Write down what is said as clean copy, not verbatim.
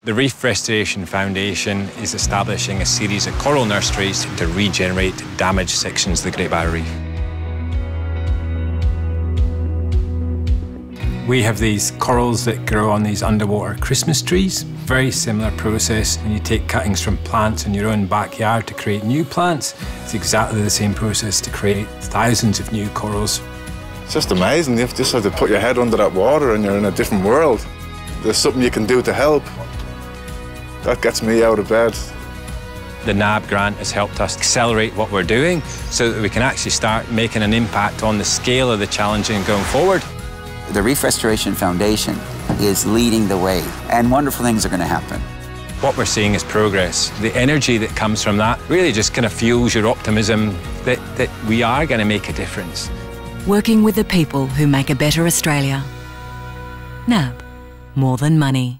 The Reef Restoration Foundation is establishing a series of coral nurseries to regenerate damaged sections of the Great Barrier Reef. We have these corals that grow on these underwater Christmas trees. Very similar process. When you take cuttings from plants in your own backyard to create new plants, it's exactly the same process to create thousands of new corals. It's just amazing. You just have to put your head under that water and you're in a different world. There's something you can do to help. That gets me out of bed. The NAB grant has helped us accelerate what we're doing so that we can actually start making an impact on the scale of the challenge going forward. The Reef Restoration Foundation is leading the way, and wonderful things are going to happen. What we're seeing is progress. The energy that comes from that really just kind of fuels your optimism that we are going to make a difference. Working with the people who make a better Australia. NAB, more than money.